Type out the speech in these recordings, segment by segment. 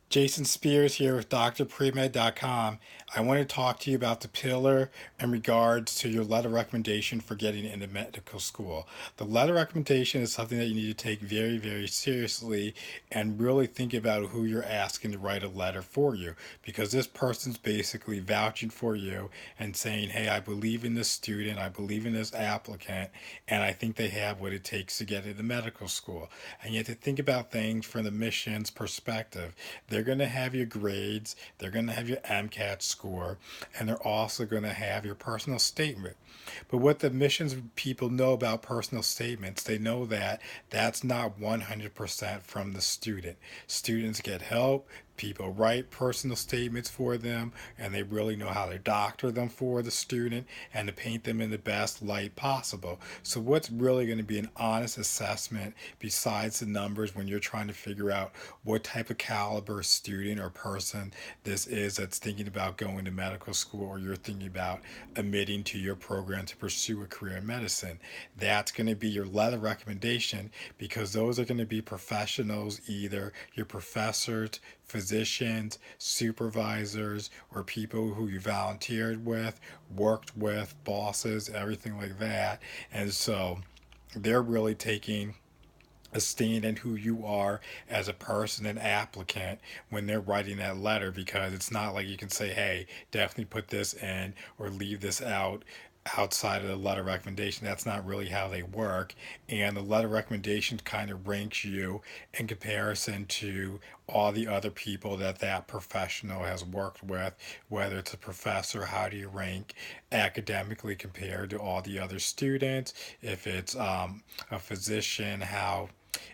Jason Spears here with drpremed.com. I want to talk to you about the pillar in regards to your letter recommendation for getting into medical school. The letter recommendation is something that you need to take very, very seriously and really think about who you're asking to write a letter for you, because this person's basically vouching for you and saying, hey, I believe in this student, I believe in this applicant, and I think they have what it takes to get into medical school. And you have to think about things from the mission's perspective. They're going to have your grades, they're going to have your MCAT score, and they're also going to have your personal statement. But what the missions people know about personal statements, they know that that's not 100% from the student. Students get help. People write personal statements for them, and they really know how to doctor them for the student and to paint them in the best light possible. So, what's really going to be an honest assessment besides the numbers when you're trying to figure out what type of caliber student or person this is that's thinking about going to medical school, or you're thinking about admitting to your program to pursue a career in medicine? That's going to be your letter recommendation, because those are going to be professionals, either your professors, physicians, supervisors, or people who you volunteered with, worked with, bosses, everything like that. And so they're really taking a stand in who you are as a person and applicant when they're writing that letter, because it's not like you can say, hey, definitely put this in or leave this out outside of the letter recommendation. That's not really how they work. And the letter recommendation kind of ranks you in comparison to all the other people that that professional has worked with. Whether it's a professor, how do you rank academically compared to all the other students? If it's a physician, how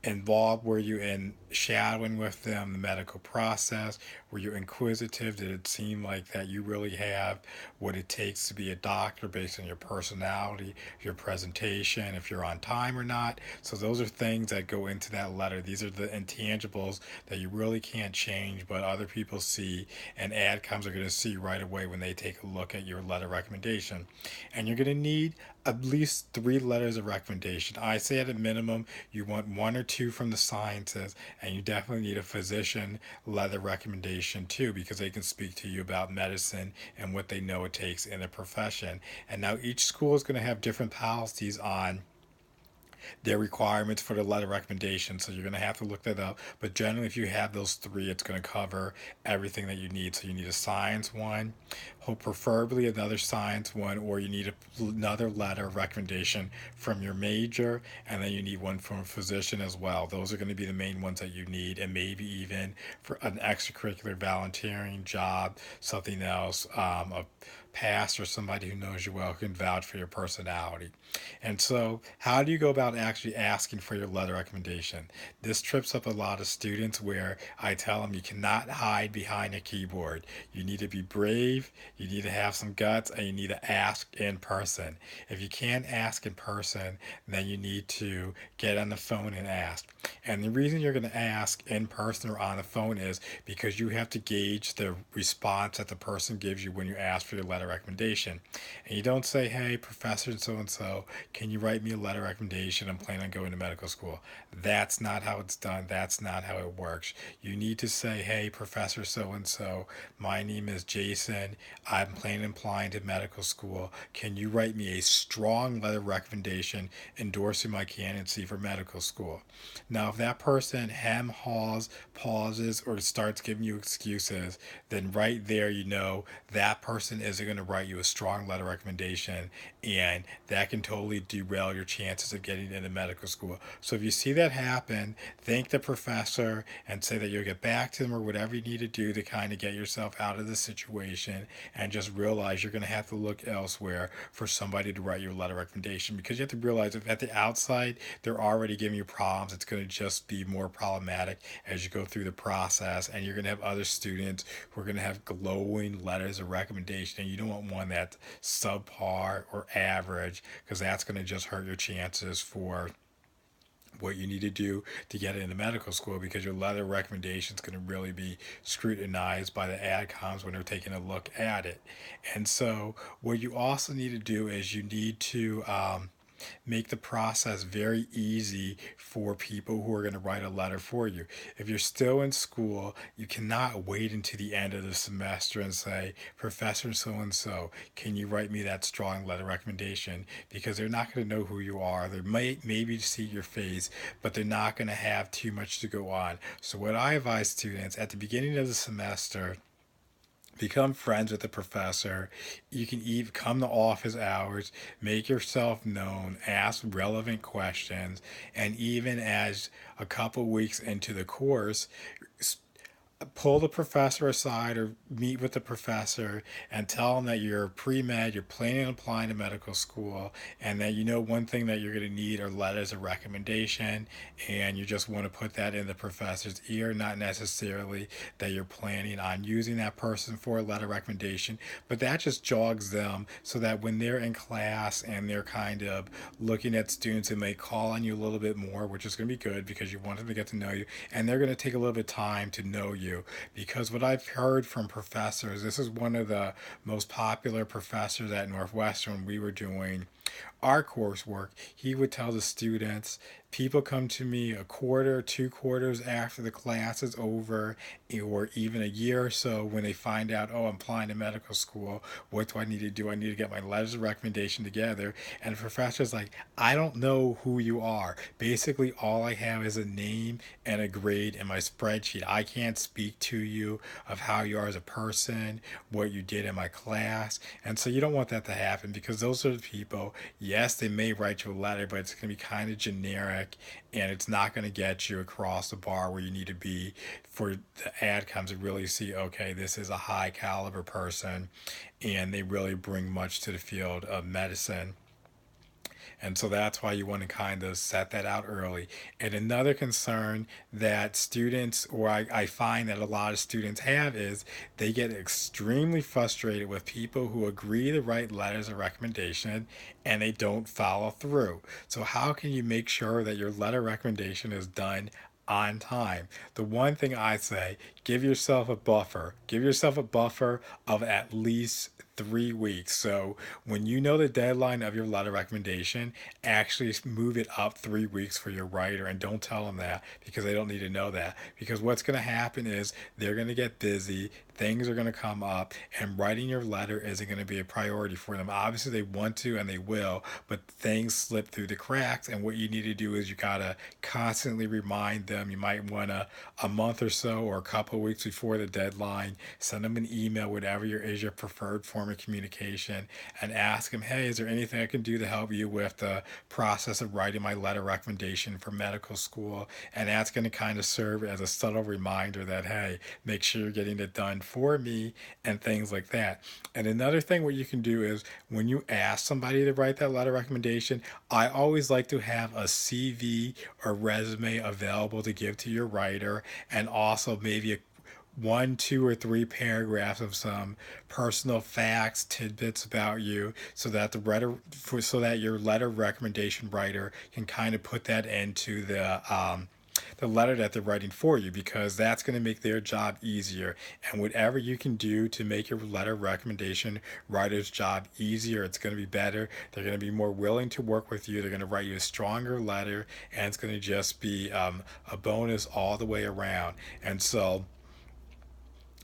involved were you in shadowing with them the medical process? Were you inquisitive? Did it seem like that you really have what it takes to be a doctor based on your personality, your presentation, if you're on time or not? So those are things that go into that letter. These are the intangibles that you really can't change, but other people see, and adcoms are going to see right away when they take a look at your letter recommendation. And you're going to need at least three letters of recommendation. I say at a minimum, you want one or two from the sciences, and you definitely need a physician letter recommendation too, because they can speak to you about medicine and what they know it takes in a profession. And now each school is going to have different policies on their requirements for the letter recommendation. So you're going to have to look that up. But generally, if you have those three, it's going to cover everything that you need. So you need a science one, preferably another science one, or you need another letter of recommendation from your major, and then you need one from a physician as well. Those are going to be the main ones that you need, and maybe even for an extracurricular volunteering job, something else, a past or somebody who knows you well can vouch for your personality. And so, how do you go about actually asking for your letter recommendation? This trips up a lot of students, where I tell them you cannot hide behind a keyboard. You need to be brave, you need to have some guts, and you need to ask in person. If you can't ask in person, then you need to get on the phone and ask. And the reason you're going to ask in person or on the phone is because you have to gauge the response that the person gives you when you ask for your letter recommendation. And you don't say, hey, Professor so and so, can you write me a letter recommendation? I'm planning on going to medical school. That's not how it's done. That's not how it works. You need to say, hey, Professor so and so, my name is Jason. I'm planning on applying to medical school. Can you write me a strong letter recommendation endorsing my candidacy for medical school? Now, if that person hem haws, pauses, or starts giving you excuses, then right there you know that person isn't going to write you a strong letter recommendation, and that can totally derail your chances of getting into medical school. So if you see that happen, thank the professor and say that you'll get back to them or whatever you need to do to kind of get yourself out of the situation, and just realize you're going to have to look elsewhere for somebody to write your letter recommendation, because you have to realize if at the outside they're already giving you problems, it's going to just be more problematic as you go through the process, and you're going to have other students who are going to have glowing letters of recommendation, and you don't want one that's subpar or average, because that's going to just hurt your chances for what you need to do to get into medical school, because your letter recommendation is going to really be scrutinized by the adcoms when they're taking a look at it. And so what you also need to do is you need to make the process very easy for people who are going to write a letter for you. If you're still in school, you cannot wait until the end of the semester and say, Professor so and so, can you write me that strong letter recommendation? Because they're not going to know who you are. They might maybe see your face, but they're not going to have too much to go on. So, what I advise students at the beginning of the semester, become friends with the professor. You can even come to office hours, make yourself known, ask relevant questions, and even as a couple weeks into the course, pull the professor aside or meet with the professor and tell them that you're pre-med, you're planning on applying to medical school, and that you know one thing that you're going to need are letters of recommendation, and you just want to put that in the professor's ear, not necessarily that you're planning on using that person for a letter recommendation, but that just jogs them so that when they're in class and they're kind of looking at students, they may call on you a little bit more, which is going to be good because you want them to get to know you, and they're going to take a little bit of time to know you. Because what I've heard from professors, this is one of the most popular professors at Northwestern when we were doing our coursework. He would tell the students, people come to me a quarter, 2 quarters after the class is over, or even a year or so when they find out, oh, I'm applying to medical school. What do I need to do? I need to get my letters of recommendation together. And the professor's like, I don't know who you are. Basically, all I have is a name and a grade in my spreadsheet. I can't speak to you of how you are as a person, what you did in my class. And so you don't want that to happen because those are the people, yes, they may write you a letter, but it's going to be kind of generic and it's not going to get you across the bar where you need to be for the adcoms to really see, okay, this is a high caliber person and they really bring much to the field of medicine. And so that's why you want to kind of set that out early. And another concern that students, or I find that a lot of students have, is they get extremely frustrated with people who agree to write letters of recommendation and they don't follow through. So, how can you make sure that your letter recommendation is done on time? The one thing I say, give yourself a buffer. Give yourself a buffer of at least 3 weeks. So when you know the deadline of your letter recommendation, actually move it up 3 weeks for your writer and don't tell them that because they don't need to know that. Because what's going to happen is they're going to get busy, things are going to come up, and writing your letter isn't going to be a priority for them. Obviously, they want to and they will, but things slip through the cracks. And what you need to do is you got to constantly remind them. You might want to, a month or so or a couple of weeks before the deadline, send them an email, whatever is your preferred form of communication, and ask them, hey, is there anything I can do to help you with the process of writing my letter recommendation for medical school? And that's going to kind of serve as a subtle reminder that, hey, make sure you're getting it done for me and things like that. And another thing what you can do is when you ask somebody to write that letter recommendation, I always like to have a CV or resume available to give to your writer, and also maybe a one, two, or three paragraphs of some personal facts, tidbits about you, so that so that your letter recommendation writer can kind of put that into the letter that they're writing for you, because that's going to make their job easier. And whatever you can do to make your letter recommendation writer's job easier, it's going to be better. They're going to be more willing to work with you. They're going to write you a stronger letter, and it's going to just be a bonus all the way around. And so,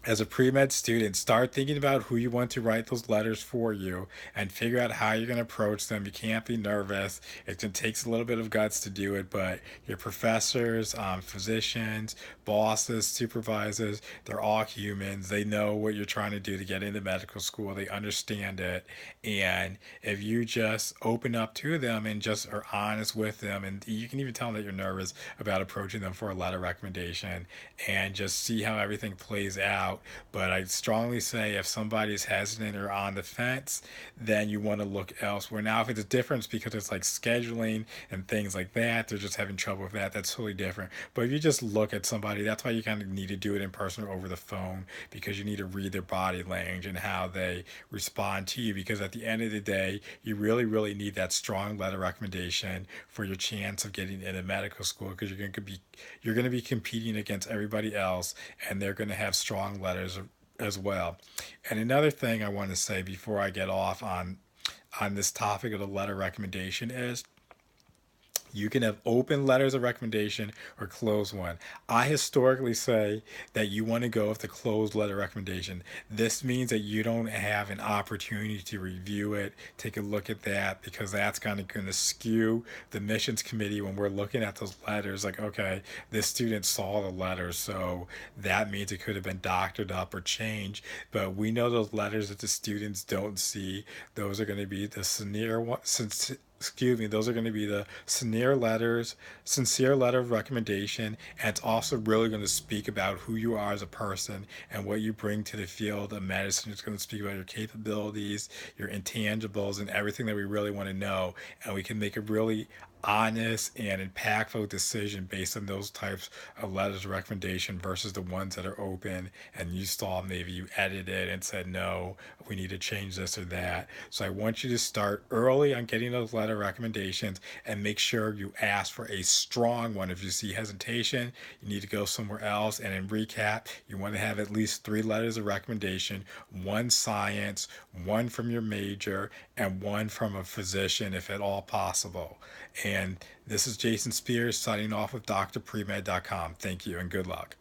as a pre-med student, start thinking about who you want to write those letters for you and figure out how you're going to approach them. You can't be nervous. It takes a little bit of guts to do it, but your professors, physicians, bosses, supervisors, they're all humans. They know what you're trying to do to get into medical school. They understand it. And if you just open up to them and just are honest with them, and you can even tell them that you're nervous about approaching them for a letter recommendation, and just see how everything plays out. But I strongly say if somebody's hesitant or on the fence, then you want to look elsewhere. Now, if it's a difference because it's like scheduling and things like that, they're just having trouble with that, that's totally different. But if you just look at somebody, that's why you kind of need to do it in person or over the phone, because you need to read their body language and how they respond to you. Because at the end of the day, you really, really need that strong letter recommendation for your chance of getting into medical school, because you're going to be competing against everybody else, and they're going to have strong letters as well. And another thing I want to say before I get off on on this topic of the letter recommendation is you can have open letters of recommendation or closed one. I historically say that you want to go with the closed letter recommendation. This means that you don't have an opportunity to review it, take a look at that, because that's kind of going to skew the missions committee when we're looking at those letters. Like, okay, this student saw the letter, so that means it could have been doctored up or changed. But we know those letters that the students don't see, those are going to be the sincere one, excuse me, those are going to be the sincere letter of recommendation, and it's also really going to speak about who you are as a person and what you bring to the field of medicine. It's going to speak about your capabilities, your intangibles, and everything that we really want to know, and we can make a really honest and impactful decision based on those types of letters of recommendation versus the ones that are open and you saw maybe you edited and said no, we need to change this or that. So I want you to start early on getting those letter recommendations and make sure you ask for a strong one. If you see hesitation, you need to go somewhere else. And in recap, you want to have at least 3 letters of recommendation: one science, one from your major, and one from a physician if at all possible. And this is Jason Spears signing off with drpremed.com. Thank you and good luck.